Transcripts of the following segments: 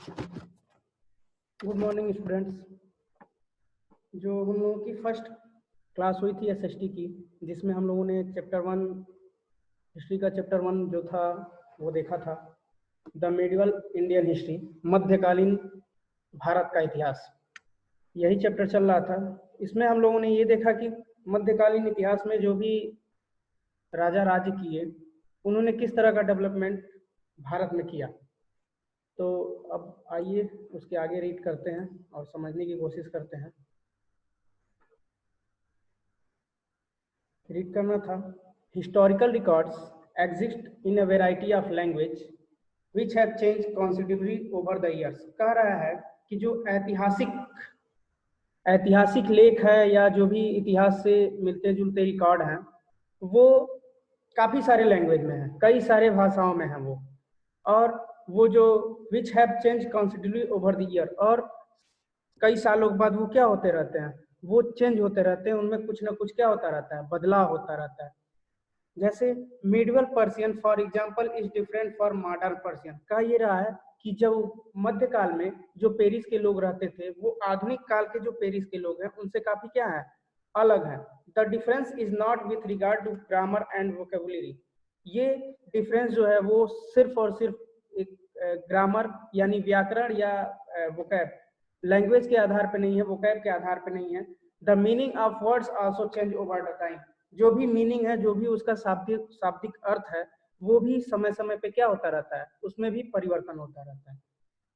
Good morning students. जो हम लोगों की फर्स्ट क्लास हुई थी एसएसटी की, जिसमें हम लोगों ने चैप्टर 1 हिस्ट्री का चैप्टर 1 जो था वो देखा था, द मेडिवल इंडियन हिस्ट्री, मध्यकालीन भारत का इतिहास। यही चैप्टर चल रहा था। इसमें हम लोगों ने ये देखा कि मध्यकालीन इतिहास में जो भी राजा राज्य किए, उन्होंने किस तरह का डेवलपमेंट भारत में किया। तो अब आइए उसके आगे रीड करते हैं और समझने की कोशिश करते हैं। रीड करना था, historical records exist in a variety of language which have change considerably over the years. कह रहा है कि जो ऐतिहासिक लेख है या जो भी इतिहास से मिलते जुलते रिकॉर्ड हैं, वो काफ़ी सारे लैंग्वेज में हैं, कई सारे भाषाओं में हैं वो। और वो जो which have change considerably over the year, और कई सालों के बाद वो क्या होते रहते हैं, वो चेंज होते रहते हैं, उनमें कुछ ना कुछ क्या होता रहता है, बदलाव होता रहता है। जैसे medieval Persian for example is different for modern Persian. कह ये रहा है कि जब मध्यकाल में जो पेरिस के लोग रहते थे, वो आधुनिक काल के जो पेरिस के लोग हैं उनसे काफी क्या है, अलग है। The difference is not with regard to grammar and vocabulary. ये डिफरेंस जो है वो सिर्फ और सिर्फ एक ग्रामर यानी व्याकरण या वोकैब लैंग्वेज के आधार पर नहीं है, वोकैब के आधार पर नहीं है। The meaning of words also change over the time. जो भी मीनिंग है, जो भी उसका शाब्दिक अर्थ है, वो भी समय समय पे क्या होता रहता है, उसमें भी परिवर्तन होता रहता है।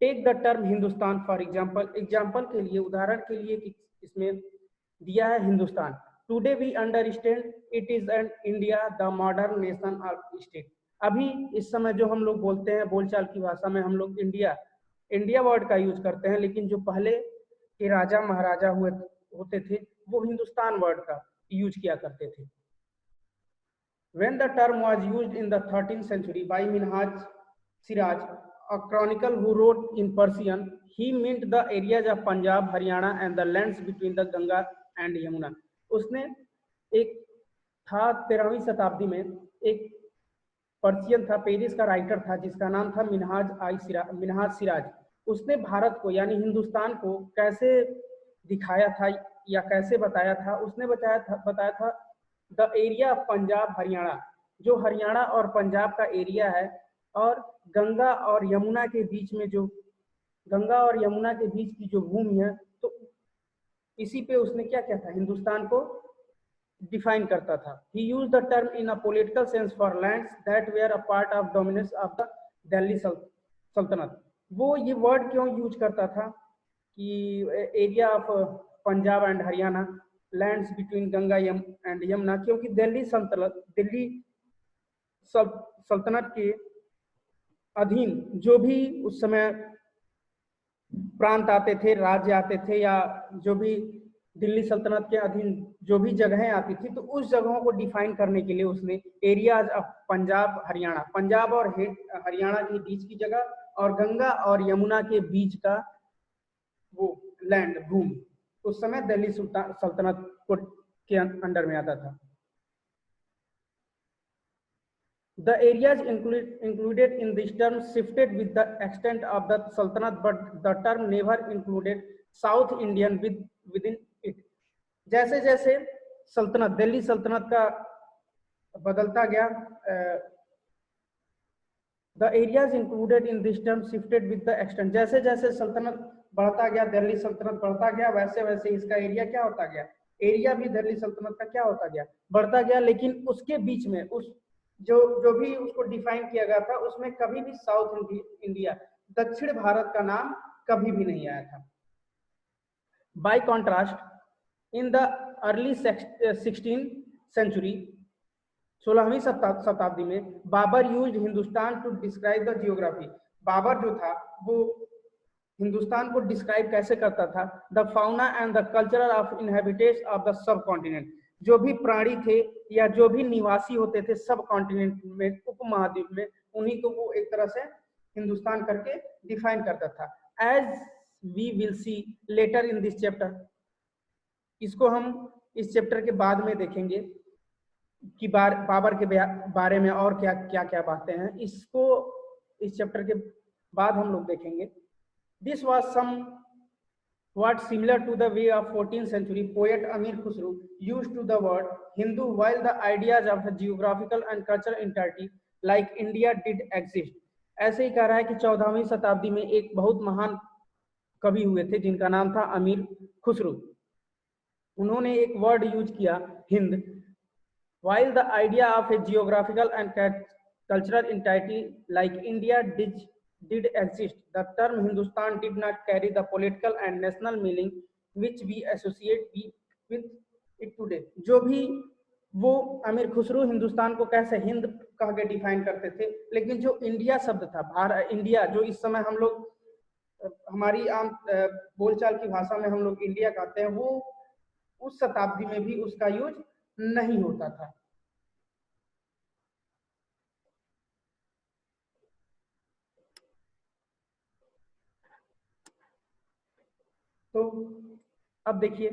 Take the term Hindustan for example. Example के लिए, उदाहरण के लिए इसमें दिया है Hindustan. Today we understand it is an India the modern nation of state. अभी इस समय जो हम लोग बोलते हैं बोलचाल की भाषा में, हम लोग इंडिया वर्ड का यूज करते हैं, लेकिन जो पहले के राजा महाराजा होते थे वो हिंदुस्तान वर्ड का यूज किया करते थे। When the term was used in the 13th century by Minhaj Siraj, a chronicler who wrote in Persian, he meant the areas of Punjab, Haryana and the lands between the Ganga and Yamuna. उसने एक था 13वीं शताब्दी में एक Persian था, Paris का writer था जिसका नाम था मिनहाज सिराज। उसने भारत को यानी हिंदुस्तान को कैसे दिखाया था या कैसे बताया था, उसने बताया था the area of Punjab Haryana, जो हरियाणा और पंजाब का एरिया है, और गंगा और यमुना के बीच में जो गंगा और यमुना के बीच की जो भूमि है, तो इसी पे उसने क्या किया था, हिंदुस्तान को डिफाइन करता था। He used the term in a political sense for lands that were a part of dominance of the Delhi सल्तनत। वो ये वर्ड क्यों यूज करता था कि area of Punjab and Haryana, lands between Ganga and Yamuna, क्योंकि दिल्ली सल्तनत के अधीन जो भी उस समय प्रांत आते थे, राज्य आते थे, या जो भी दिल्ली सल्तनत के अधीन जो भी जगहें आती थी, तो उस जगहों को डिफाइन करने के लिए उसने एरियाज ऑफ पंजाब और हरियाणा के बीच की जगह, और गंगा और यमुना के बीच का वो लैंड, भूमि, उस समय दिल्ली सल्तनत को के अंडर में आता था। The areas included in this term shifted with the extent of the Sultanate, but the term never included South Indian within it. जैसे जैसे सल्तनत, दिल्ली सल्तनत का बदलता गया, the areas included in this term shifted with the extent। जैसे जैसे सल्तनत बढ़ता गया, दिल्ली सल्तनत बढ़ता गया, वैसे वैसे इसका एरिया क्या होता गया, एरिया भी दिल्ली सल्तनत का क्या होता गया, बढ़ता गया। लेकिन उसके बीच में उस जो भी उसको डिफाइन किया गया था, उसमें कभी भी साउथ इंडिया, दक्षिण भारत का नाम कभी भी नहीं आया था। By contrast, in the early 16th century, 16वीं शताब्दी में, Babur used Hindustan to describe the geography. Babur जो था वो हिंदुस्तान को डिस्क्राइब कैसे करता था, the fauna and the culture of inhabitants of the subcontinent. जो भी प्राणी थे या जो भी निवासी होते थे सब कॉन्टिनेंट में, उपमहाद्वीप में, उन्हीं को वो एक तरह से हिंदुस्तान करके डिफाइन करता था। As we will see later in this chapter, इसको हम इस चैप्टर के बाद में देखेंगे कि बाबर के बारे में और क्या क्या बातें हैं, इसको इस चैप्टर के बाद हम लोग देखेंगे। This was somewhat similar to the way of 14th century poet Amir Khusro used to the word Hindu, while the ideas of the geographical and cultural entirety like India did exist. ऐसे ही कह रहा है कि 14वीं शताब्दी में एक बहुत महान कवि हुए थे जिनका नाम था अमीर खुसरो। उन्होंने एक वर्ड यूज किया Hind, while the idea of a geographical and cultural entity like India did exist, the term Hindustan did not carry the political and national meaning which we associate with it today. जो भी वो अमीर खुसरो हिंदुस्तान को कैसे हिंद कह के define करते थे, लेकिन जो इंडिया शब्द था, इंडिया जो इस समय हम लोग हमारी आम बोलचाल की भाषा में हम लोग इंडिया कहते हैं, वो उस शताब्दी में भी उसका यूज नहीं होता था। तो अब देखिए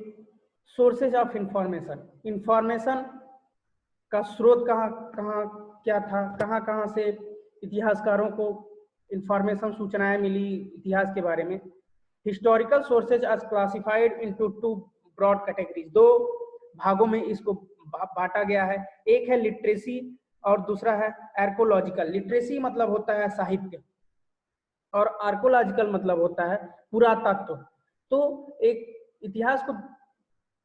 सोर्सेज ऑफ इंफॉर्मेशन। इंफॉर्मेशन का स्रोत कहाँ क्या था, कहाँ से इतिहासकारों को इंफॉर्मेशन सूचनाएं मिली इतिहास के बारे में। Historical sources are classified into two broad categories. दो भागों में इसको बांटा गया है, एक है लिटरेसी और दूसरा है आर्कोलॉजिकल। लिटरेसी मतलब होता है साहित्य और आर्कोलॉजिकल मतलब होता है पुरातत्व। तो एक इतिहास को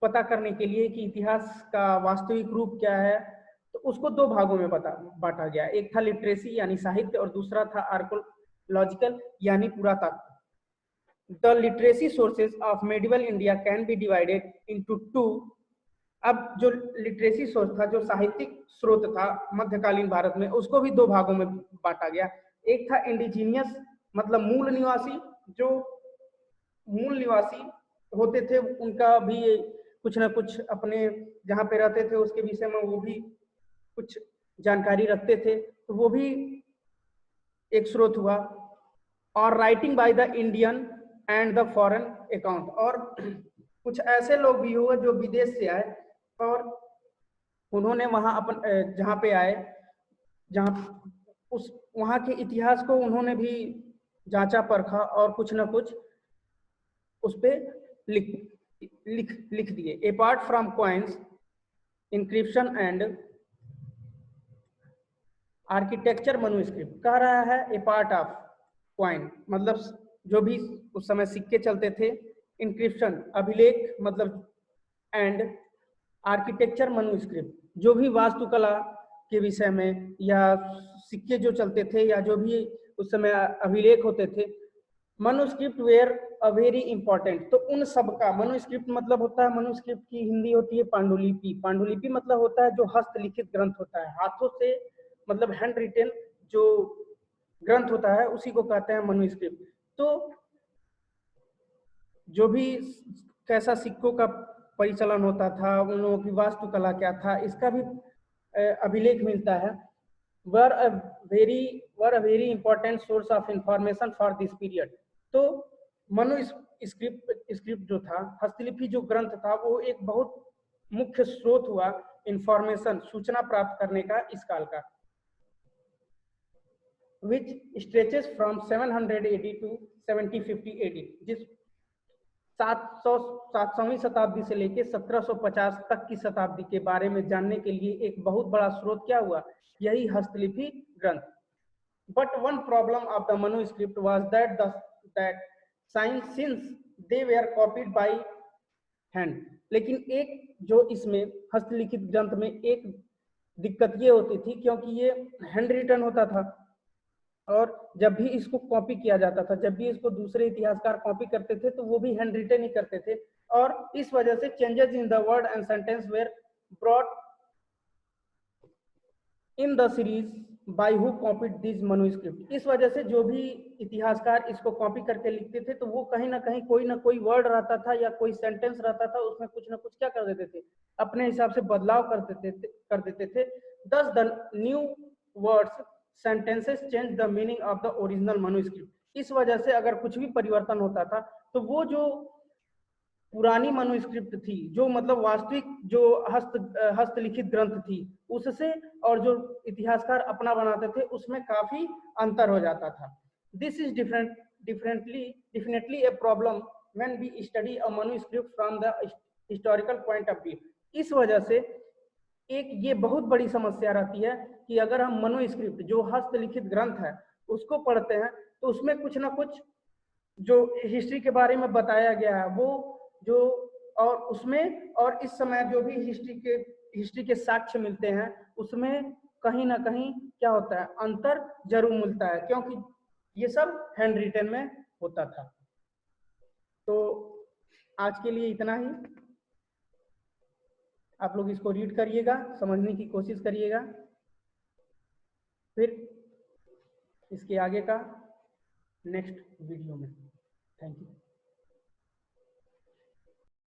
पता करने के लिए कि इतिहास का वास्तविक रूप क्या है, तो उसको दो भागों में बांटा गया। एक था लिटरेसी यानी साहित्य और दूसरा था आर्कोलॉजिकल यानी पुरातत्व। The literacy sources of medieval India can be divided into two. अब जो लिटरेसी सोर्स था, जो साहित्यिक स्रोत था मध्यकालीन भारत में, उसको भी दो भागों में बांटा गया। एक था इंडिजीनियस मतलब मूल निवासी, जो मूल निवासी होते थे उनका भी कुछ ना कुछ अपने जहाँ पे रहते थे उसके विषय में वो भी कुछ जानकारी रखते थे, तो वो भी एक स्रोत हुआ। और writing by the Indian and the foreign account, और कुछ ऐसे लोग भी हुए जो विदेश से आए और उन्होंने वहां अपन जहाँ पे आए, जहाँ उस वहां के इतिहास को उन्होंने भी जांचा परखा और कुछ ना कुछ उस पे लिख दिए। Apart from coins, inscription and architecture manuscript कह रहा है। ए पार्ट ऑफ कॉइन मतलब जो भी उस समय सिक्के चलते थे, इंक्रिप्शन अभिलेख मतलब, एंड आर्किटेक्चर मनुस्क्रिप्ट जो भी वास्तुकला के विषय में या सिक्के जो चलते थे या जो भी उस समय अभिलेख होते थे, manuscript were a very important. तो उन सब का मनुस्क्रिप्ट मतलब होता है, मनुस्क्रिप्ट की हिंदी होती है पांडुलिपि। पांडुलिपि मतलब होता है जो हस्तलिखित ग्रंथ होता है, हाथों से मतलब हैंड रिटेन जो ग्रंथ होता है उसी को कहते हैं मनुस्क्रिप्ट। तो जो भी कैसा सिक्कों का परिचालन होता था, उन लोगों की वास्तुकला क्या था, इसका भी अभिलेख मिलता है। Were a very important source of information for this period. तो मनुस्क्रिप्ट जो था, हस्तलिपि जो ग्रंथ था, वो एक बहुत मुख्य स्रोत हुआ इंफॉर्मेशन सूचना प्राप्त करने का इस काल का, which stretches from 700 AD to 1750 AD। जिस 700वीं शताब्दी से लेकर 1750 तक की शताब्दी के बारे में जानने के लिए एक बहुत बड़ा स्रोत क्या हुआ, यही हस्तलिपि ग्रंथ। But one problem of the manuscript was that since they were copied by hand. लेकिन एक जो इसमें हस्तलिखित ग्रंथ में एक दिक्कत ये होती थी, क्योंकि ये हैंड रिटन होता था और जब भी इसको कॉपी किया जाता था, जब भी इसको दूसरे इतिहासकार कॉपी करते थे तो वो भी हैंड रिटन ही करते थे, और इस वजह से changes in the word and sentence were brought in the series by who copied this manuscript. इस वजह से जो भी इतिहासकार इसको कॉपी करके लिखते थे तो वो कहीं ना कहीं कोई ना कोई वर्ड रहता था या कोई सेंटेंस रहता था, उसमें कुछ ना कुछ क्या कर देते थे, अपने हिसाब से बदलाव कर देते थे। दस the new words sentences change the meaning of the original manuscript. इस वजह से अगर कुछ भी परिवर्तन होता था तो वो जो पुरानी मनुस्क्रिप्ट थी, जो मतलब वास्तविक जो हस्तलिखित ग्रंथ थी, उससे और जो इतिहासकार अपना बनाते थे उसमें काफी अंतर हो जाता था। This is different definitely a problem when we study a manuscript from the historical point of view. इस वजह से एक ये बहुत बड़ी समस्या रहती है कि अगर हम मनुस्क्रिप्ट जो हस्तलिखित ग्रंथ है उसको पढ़ते हैं तो उसमें कुछ ना कुछ जो हिस्ट्री के बारे में बताया गया है वो जो और उसमें और इस समय जो भी हिस्ट्री के साक्ष्य मिलते हैं उसमें कहीं ना कहीं क्या होता है, अंतर जरूर मिलता है, क्योंकि ये सब हैंड रिटन में होता था। तो आज के लिए इतना ही। आप लोग इसको रीड करिएगा, समझने की कोशिश करिएगा, फिर इसके आगे का नेक्स्ट वीडियो में। Thank you.